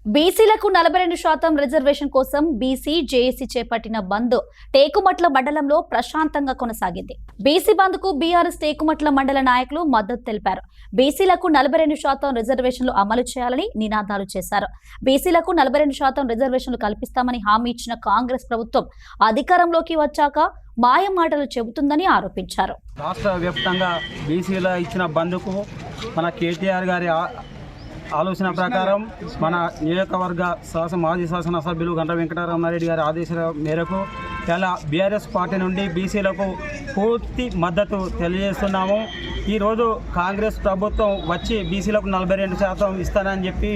బీసీలకు 42% రిజర్వేషన్ కోసం BC JAC చేపట్టిన బంద్ టేకుమట్ల మండలంలో ప్రశాంతంగా కొనసాగింది. బీసీ బంద్ కు బీఆర్ఎస్ టేకుమట్ల మండల నాయకులు మద్దతు తెలిపారు. బీసీలకు 42% రిజర్వేషన్లు అమలు చేయాలని నినాదాలు చేశారు. బీసీలకు 42% రిజర్వేషన్లు కల్పిస్తామని హామీ ఇచ్చిన కాంగ్రెస్ ప్రభుత్వం అధికారంలోకి వచ్చాక మాయ మాటలు చెబుతుందని ఆరోపించారు. రాష్ట్ర వ్యాప్తంగా బీసీల ఇచ్చిన బంద్కు మన కేటీఆర్ గారి ఆలోచన ప్రకారం మన నియోజకవర్గ మాజీ శాసనసభ్యులు గంట వెంకటరామారెడ్డి గారి ఆదేశాల మేరకు ఇలా బీఆర్ఎస్ పార్టీ నుండి బీసీలకు పూర్తి మద్దతు తెలియజేస్తున్నాము. ఈరోజు కాంగ్రెస్ ప్రభుత్వం వచ్చి బీసీలకు 42% ఇస్తానని చెప్పి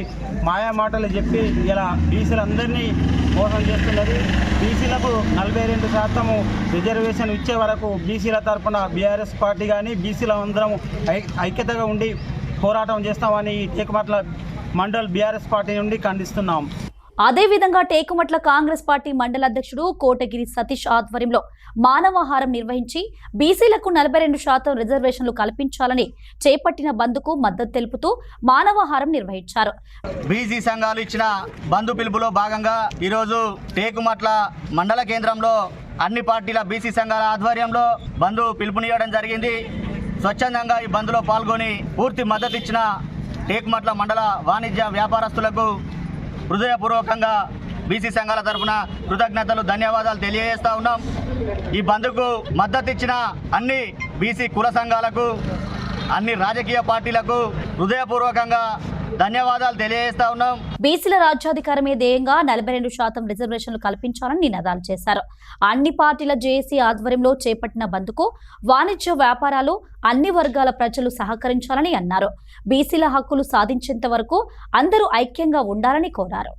మాయా మాటలు చెప్పి ఇలా బీసీలందరినీ మోసం చేస్తున్నది. బీసీలకు 42% రిజర్వేషన్ ఇచ్చే వరకు బీసీల తరఫున బీఆర్ఎస్ పార్టీ కానీ బీసీల అందరం ఐక్యతగా ఉండి పోరాటం చేస్తామని టేకుమట్ల మండల్ బీఆర్ఎస్ పార్టీ నుండి ఖండిస్తున్నాం. అదేవిధంగా టేకుమట్ల కాంగ్రెస్ పార్టీ మండల అధ్యక్షుడు కోటగిరి సతీష్ ఆధ్వర్యంలో మానవాహారం నిర్వహించి బీసీలకు 42% రిజర్వేషన్లు కల్పించాలని చేపట్టిన బంద్కు మద్దతు తెలుపుతూ మానవాహారం నిర్వహించారు. బీసీ సంఘాలు ఇచ్చిన బంధు పిలుపులో భాగంగా ఈరోజు టేకుమట్ల మండల కేంద్రంలో అన్ని పార్టీల బీసీ సంఘాల ఆధ్వర్యంలో బంధు పిలుపునివ్వడం జరిగింది. స్వచ్ఛందంగా ఈ బంద్లో పాల్గొని పూర్తి మద్దతు ఇచ్చిన టేకుమట్ల మండల వాణిజ్య వ్యాపారస్తులకు హృదయపూర్వకంగా బీసీ సంఘాల తరఫున కృతజ్ఞతలు ధన్యవాదాలు తెలియజేస్తా ఉన్నాం. ఈ బంద్కు మద్దతు ఇచ్చిన అన్ని బీసీ కుల సంఘాలకు అన్ని రాజకీయ పార్టీలకు హృదయపూర్వకంగా ధన్యవాదాలు తెలియజేస్తా ఉన్నాం. బీసీల రాజ్యాధికారమే ధ్యేయంగా 42% రిజర్వేషన్లు కల్పించాలని నినాదాలు చేశారు. అన్ని పార్టీల జేఏసీ ఆధ్వర్యంలో చేపట్టిన బంద్కు వాణిజ్య వ్యాపారాలు అన్ని వర్గాల ప్రజలు సహకరించాలని అన్నారు. బీసీల హక్కులు సాధించేంత వరకు అందరూ ఐక్యంగా ఉండాలని కోరారు.